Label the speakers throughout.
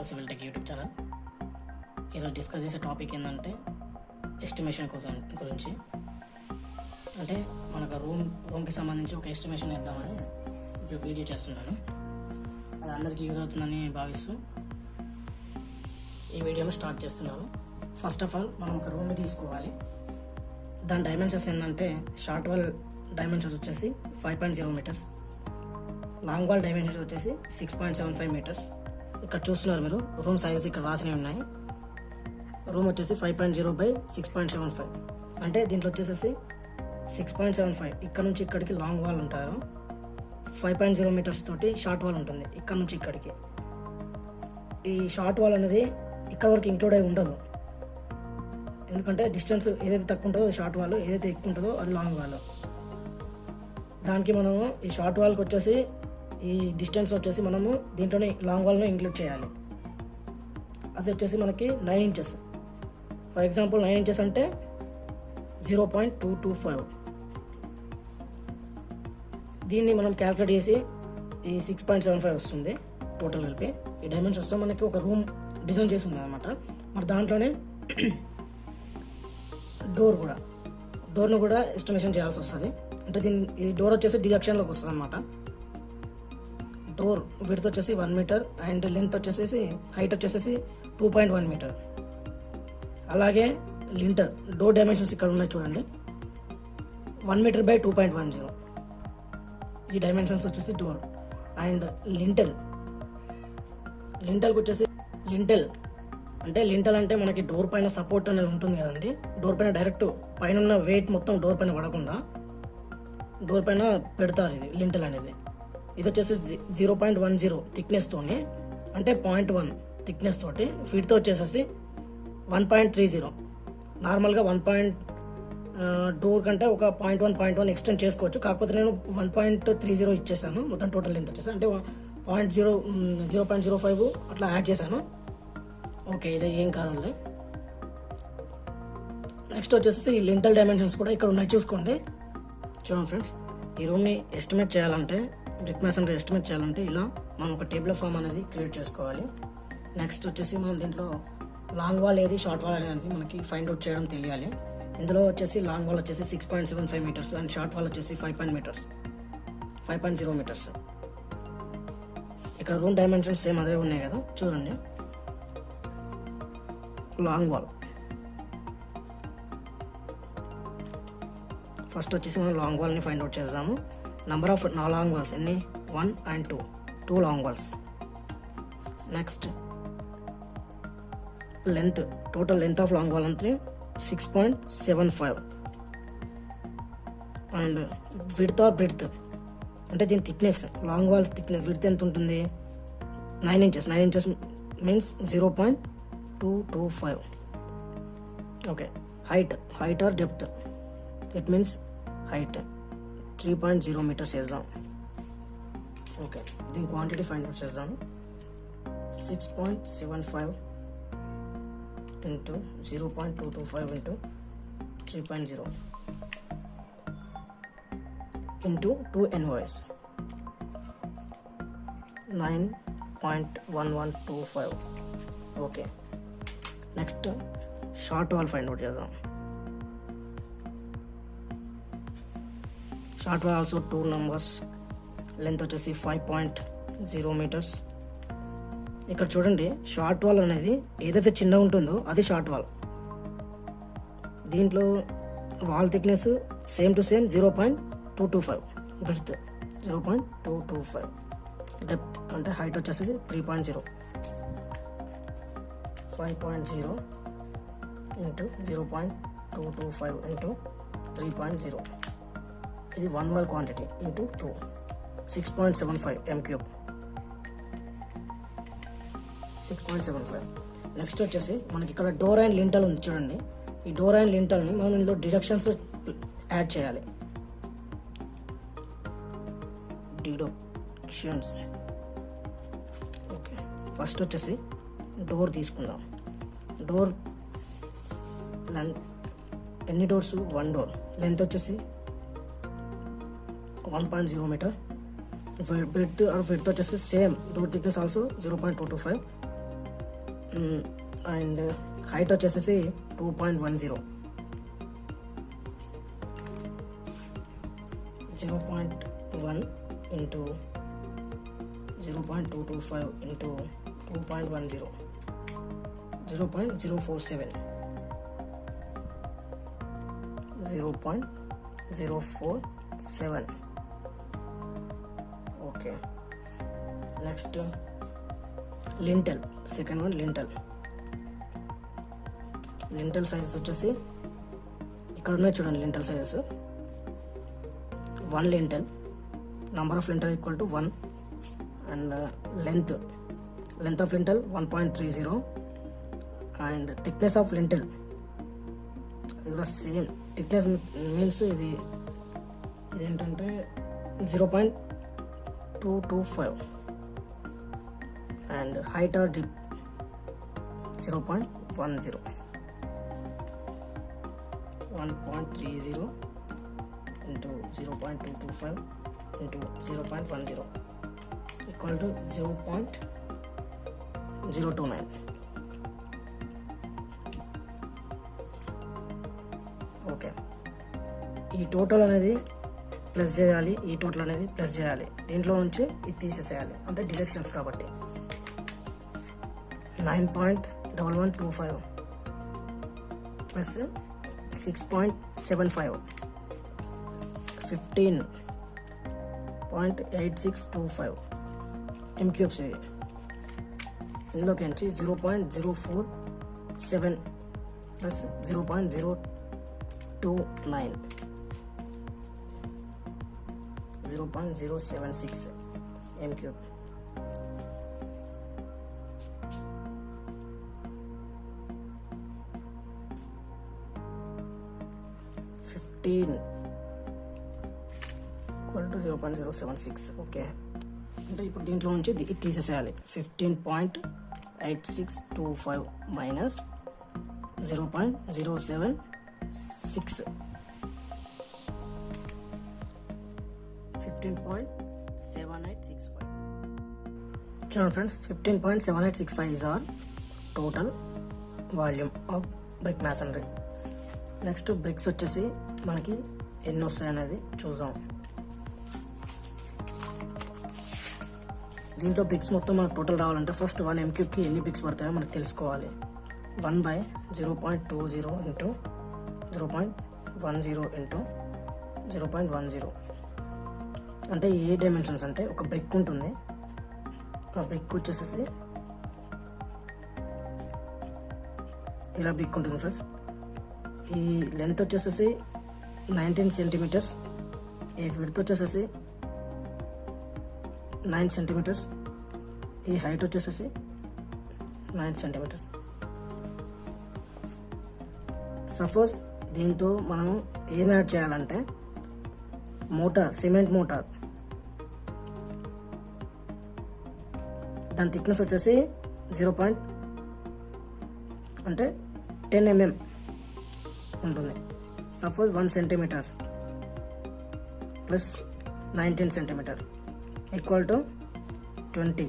Speaker 1: To civil tech YouTube channel. ఈరోజు discuss చేసే topic ఏంటంటే ఎస్టిమేషన్ గురించి. అంటే మనకు రూమ్కి సంబంధించి ఒక ఎస్టిమేషన్ ఇద్దామని ఇప్పుడు వీడియో చేస్తున్నాను. అది అందరికీ యూజ్ అవుతుందని భావిస్తూ ఈ వీడియోని స్టార్ట్ చేస్తున్నాను. ఫస్ట్ ఆఫ్ ఆల్ మనం ఒక రూమ్ని తీసుకోవాలి. దాని డైమెన్షన్స్ ఏంటంటే షార్ట్ వాల్ డైమెన్షన్స్ వచ్చేసి 5.0 మీటర్స్, లాంగ్ వాల్ డైమెన్షన్స్ వచ్చేసి 6.75 మీటర్స్. ఇక్కడ చూస్తున్నారు మీరు రూమ్ సైజ్ ఇక్కడ రాసినవి ఉన్నాయి. రూమ్ వచ్చేసి 5.0 by 6.75, అంటే దీంట్లో వచ్చేసి 6.75 ఇక్కడ నుంచి ఇక్కడికి లాంగ్ వాల్ ఉంటారు. 5.0 మీటర్స్ తోటి షార్ట్ వాల్ ఉంటుంది ఇక్కడ నుంచి ఇక్కడికి. ఈ షార్ట్ వాల్ అనేది ఇక్కడ వరకు ఇంక్లూడ్ అయి ఉండదు, ఎందుకంటే డిస్టెన్స్ ఏదైతే తక్కువ ఉంటుందో అది షార్ట్ వాల్, ఏదైతే ఎక్కువ ఉంటుందో అది లాంగ్ వాల్. దానికి మనము ఈ షార్ట్ వాల్కి వచ్చేసి ఈ డిస్టెన్స్ వచ్చేసి మనము దీంట్లోనే లాంగ్ వాల్ను ఇంక్లూడ్ చేయాలి. అది వచ్చేసి మనకి 9 ఇంచెస్. ఫర్ ఎగ్జాంపుల్ 9 ఇంచెస్ అంటే 0.225. దీన్ని మనం క్యాల్కులేట్ చేసి ఈ 6.75 వస్తుంది టోటల్ కలిపి. ఈ డైమెన్షన్స్తో మనకి ఒక రూమ్ డిజైన్ చేసి ఉంది అనమాట. మరి దాంట్లోనే డోర్ను కూడా ఎస్టిమేషన్ చేయాల్సి వస్తుంది. అంటే ఈ డోర్ వచ్చేసి డిజక్షన్లోకి వస్తుంది అనమాట. డోర్ విడ్త్ వచ్చేసి 1 మీటర్ అండ్ లెంత్ వచ్చేసి హైట్ వచ్చేసి 2.1 మీటర్. అలాగే లింటర్ డోర్ డైమెన్షన్స్ ఇక్కడ ఉన్నాయి చూడండి, 1 మీటర్ by 2.10. ఈ డైమెన్షన్స్ వచ్చేసి డోర్. అండ్ లింటల్కి వచ్చేసి లింటల్ అంటే మనకి డోర్ పైన సపోర్ట్ అనేది ఉంటుంది కదండి. డోర్ పైన డైరెక్ట్ పైన ఉన్న వెయిట్ మొత్తం డోర్ పైన పడకుండా డోర్ పైన పెడతారు ఇది లింటల్ అనేది. ఇది వచ్చేసి 0.10 థిక్నెస్ తోని, అంటే 0.1 థిక్నెస్ తోటి ఫీట్తో వచ్చేసి 1.30. నార్మల్గా 1 డోర్ కంటే ఒక 0.1 ఎక్స్టెండ్ చేసుకోవచ్చు. కాకపోతే నేను 1.30 ఇచ్చేసాను. మొత్తం టోటల్ లెంత్ వచ్చేసి అంటే 0.05 అట్లా యాడ్ చేశాను. ఓకే, ఇది ఏం కాదండి. నెక్స్ట్ వచ్చేసి ఈ లింటల్ డైమెన్షన్స్ కూడా ఇక్కడ ఉన్నాయి చూసుకోండి. చూడండి ఫ్రెండ్స్, ఈ రూమ్ని ఎస్టిమేట్ చేయాలంటే బ్రిక్ మేసన్రీ ఎస్టిమేట్ చేయాలంటే ఇలా మనం ఒక టేబుల్ ఫామ్ అనేది క్రియేట్ చేసుకోవాలి. నెక్స్ట్ వచ్చేసి మనం దీంట్లో లాంగ్ వాల్ ఏది షార్ట్ వాల్ అనేది మనకి ఫైండ్ అవుట్ చేయడం తెలియాలి. ఇందులో వచ్చేసి లాంగ్ వాల్ వచ్చేసి 6.75 మీటర్స్ అండ్ షార్ట్ వాల్ వచ్చేసి 5.0 మీటర్స్. ఇక్కడ రూమ్ డైమెన్షన్స్ సేమ్ అదే ఉన్నాయి కదా చూడండి. లాంగ్ వాల్ ఫస్ట్ వచ్చేసి మనం లాంగ్ వాల్ని ఫైండ్ అవుట్ చేద్దాము. నంబర్ ఆఫ్ లాంగ్ వాల్స్ ఎన్ని, 1 and 2 long walls. Next length, total length of long wall అంటే 6.75. అండ్ విడ్త్ ఆర్ బ్రెడ్త్ అంటే దీని thickness, long wall thickness width ఎంత ఉంటుంది, 9 inches. 9 inches means 0.225. Okay, height or depth, it means height 3.0 meters వేద్దాం. Okay, దీని quantity find out చేద్దాము. 6.75 into 0.225 into 3.0 into 2 NOS 9.1125. Okay, next short wall find out చేద్దాం. Short wall also 2 numbers, length వచ్చేసి 5.0 metres. ఇక్కడ చూడండి, short wall అనేది ఏదైతే చిన్నగా ఉంటుందో అది షార్ట్ వాల్. దీంట్లో wall thickness same to same 0.225, breadth 0.225, depth అంటే హైట్ వచ్చేసి 3.0. 5.0 into 0.225 into 3.0. ఇది 1 wall quantity into 2, 6.75 m3. 6.75. Next వచ్చేసి మనకి ఇక్కడ డోర్ అండ్ లింటల్ ఉంది చూడండి. ఈ డోర్ అండ్ లింటల్ని మనం ఇందులో డిడక్షన్స్ యాడ్ చేయాలి. డిడక్షన్స్. ఓకే, ఫస్ట్ వచ్చేసి డోర్ తీసుకుందాం. డోర్ ఎన్ని డోర్స్, 1 డోర్. లెంత్ వచ్చేసి 1.0 మీటర్. బ్రెడ్త్ వచ్చేసి same, door thickness also 0.225. And height వచ్చేసేసి 2.10, 0.1 into 0.225 into 2.10, 0.047, 0.047. Okay. Next lintel, second one lintel sizes వచ్చేసి ఇక్కడ ఉన్నాయి చూడండి. Lintel sizes 1 lintel, number of lintel equal to 1, and length of lintel 1.30, and thickness of lintel అది కూడా same. Thickness means ఇదేంటంటే 0.225, and height or depth 0.10, 1.30 into 0.225 into 0.10 equal to 0.029. Okay. ఈ total అనేది plus చేయాలి, దీంట్లో నుంచి ఇది తీసేసేయాలి, అంటే డిడక్షన్స్ కాబట్టి. 9.1125 ప్లస్ 6.75, 15.8625 m³ ఇవి. ఇందులోకి నుంచి 0.047 plus 0.029, 0.076 m³. Equal to 0.076. Okay. అంటే ఇప్పుడు దీంట్లో నుంచి ఇది తీసేసేయాలి. 15.8625 మైనస్ 0.076, 15.7865. చూడండి friends, 15.7865 is our total volume of brick masonry. Next bricks వచ్చేసి మనకి ఎన్ని వస్తాయనేది చూద్దాం. దీంట్లో బ్రిక్స్ మొత్తం మనకు టోటల్ రావాలంటే ఫస్ట్ 1 m³ ఎన్ని బ్రిక్స్ పడతాయో మనకు తెలుసుకోవాలి. 1/0.20 ఇంటూ 0.10 ఇంటూ 0.10 అంటే ఏ డైమెన్షన్స్ అంటే ఒక బ్రిక్ ఉంటుంది. ఆ బ్రిక్ వచ్చేసేసి ఇలా బ్రిక్ ఉంటుంది ఫ్రెండ్స్. ఈ లెంత్ వచ్చేసేసి 19 సెంటీమీటర్స్, ఈ విడ్త్ వచ్చేసేసి 9 సెంటీమీటర్స్, ఈ హైట్ వచ్చేసేసి 9 సెంటీమీటర్స్. సపోజ్ దీంతో మనము ఏం యాడ్ చేయాలంటే సిమెంట్ మోటార్, దాని థిక్నెస్ వచ్చేసి 0. అంటే 10 mm ఉంటుంది. Suppose 1 centimetres plus 19 centimetre equal to 20.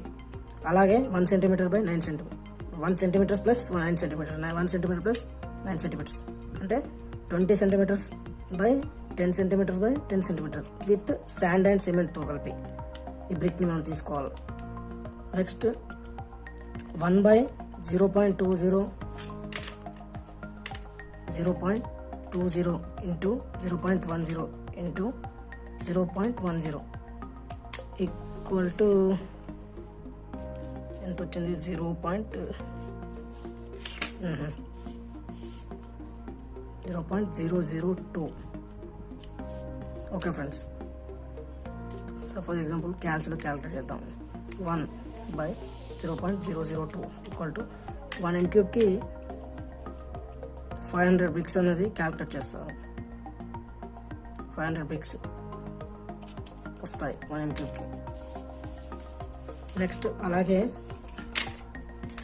Speaker 1: అలాగే 1 centimetre by 9 centimetre, 1 centimetres plus 9 centimetres, 1 centimetre plus 9 centimetres అంటే 20 centimetres by 10 centimetres by 10 centimetre with sand and సిమెంట్తో కలిపి ఈ బ్రిక్ని మనం తీసుకోవాలి. Next 1/0.20 into 0.10 into 0.10 equal to ఎంత వచ్చింది? 0.002. ఓకే ఫ్రెండ్స్, సపోజ్ ఎగ్జాంపుల్ క్యాల్సిలో క్యాలిక్యులేట్ చేద్దాం. 1/0.002 ఈక్వల్ టు 1 m³కి 500 బ్రిక్స్ అనేది క్యాలిక్యులేట్ చేస్తాను. 500 బ్రిక్స్ వస్తాయి 1 m³కి. నెక్స్ట్ అలాగే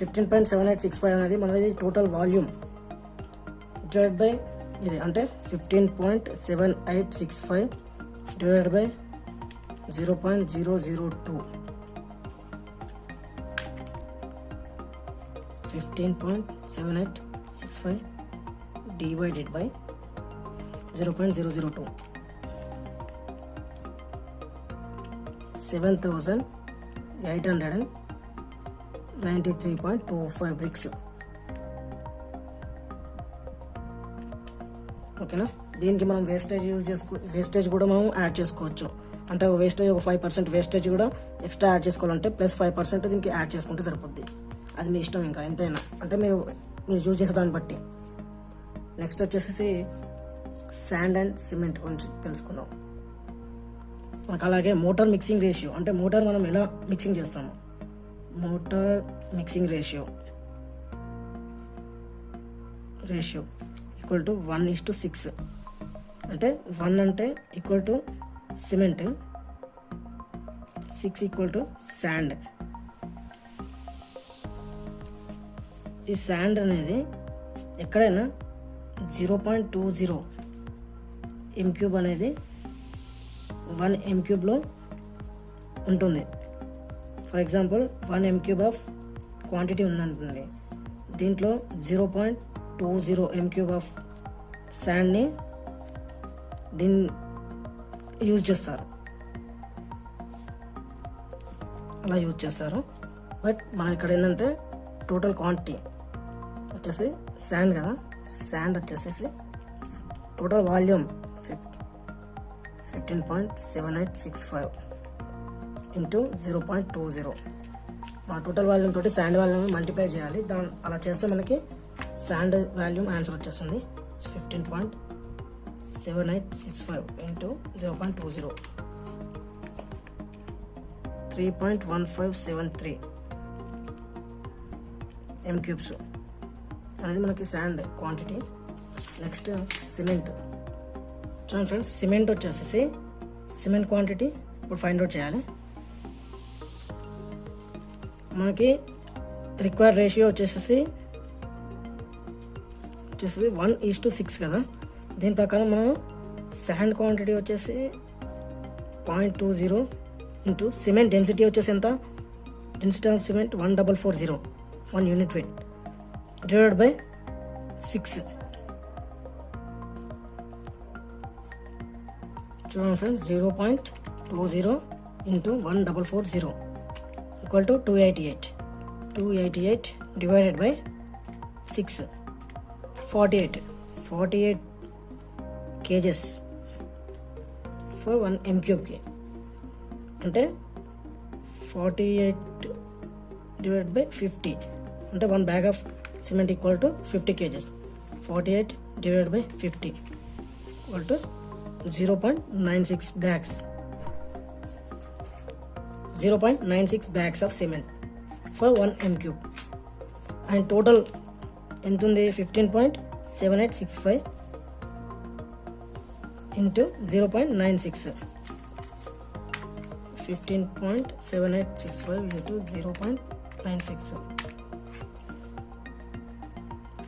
Speaker 1: 15.7865 అనేది మనది టోటల్ వాల్యూమ్ డివైడ్ బై ఇది, అంటే 15.7865 divide by 0.002. 15.7865 divided by 0.002, 7,893.25 bricks. ఓకేనా. దీనికి మనం వేస్టేజ్ కూడా మనం యాడ్ చేసుకోవచ్చు. అంటే వేస్టేజ్ ఒక 5% వేస్టేజ్ కూడా ఎక్స్ట్రా యాడ్ చేసుకోవాలంటే ప్లస్ 5% దీనికి యాడ్ చేసుకుంటే సరిపోద్ది. అది మీ ఇష్టం, ఇంకా ఎంతైనా అంటే మీరు యూజ్ చేసే దాన్ని బట్టి. నెక్స్ట్ వచ్చేసి శాండ్ అండ్ సిమెంట్ గురించి తెలుసుకుందాం. మనకు అలాగే మోటార్ మిక్సింగ్ రేషియో, అంటే మోటార్ మనం ఎలా మిక్సింగ్ చేస్తాము. Mortar mixing ratio equal to 1:6. అంటే 1 అంటే equal to cement, 6 equal to sand. ఈ శాండ్ అనేది ఎక్కడైనా 0.20 m³ అనేది 1 m³ ఉంటుంది. For example 1 m³ of quantity ఉందంటుంది. దీంట్లో 0.20 m³ ఆఫ్ శాండ్ని దీన్ని యూజ్ చేస్తారు, అలా యూజ్ చేస్తారు. బట్ మనం ఇక్కడ ఏంటంటే టోటల్ క్వాంటిటీ వచ్చేసి శాండ్ కదా, శాండ్ వచ్చేసేసి టోటల్ వాల్యూమ్ 15.7865 ఇంటూ 0.20. మా టోటల్ వాల్యూమ్ తోటి శాండ్ వాల్యూమ్ మల్టిప్లై చేయాలి. అలా చేస్తే మనకి శాండ్ వాల్యూమ్ ఆన్సర్ వచ్చేస్తుంది 15.7865 ఇంటూ 0.20, 3.1573 m³ అనేది మనకి శాండ్ క్వాంటిటీ. నెక్స్ట్ సిమెంట్ చూడండి ఫ్రెండ్స్, సిమెంట్ వచ్చేసి సిమెంట్ క్వాంటిటీ ఇప్పుడు ఫైండ్ అవుట్ చేయాలి. మనకి రిక్వైర్డ్ రేషియో వచ్చేసి 1:6 కదా. దీని ప్రకారం మనం శాండ్ క్వాంటిటీ వచ్చేసి 0.20 ఇంటూ సిమెంట్ డెన్సిటీ వచ్చేసి ఎంత, density of cement 1440 1 unit weight divided by 6. చూడండి friends, 0.20 into 1440 equal to 288 divided by 6, 48 kgs for 1 m³ అంటే 48 డివైడెడ్ బై 50 అంటే 1 bag of cement equal to 50 kgs. 48 divided by 50 equal to 0.96 bags. 0.96 bags of cement for 1 m³. And total ఎంత ఉంది, 15.7865 into 0.96. 15.7865 into 0.96.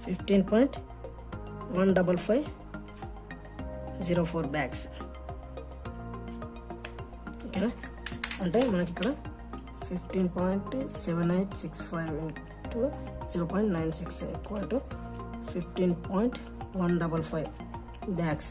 Speaker 1: 15.15504 bags. ఓకేనా. అంటే మనకి ఇక్కడ 15.7865 into 0.96 equal to 15.155 bags.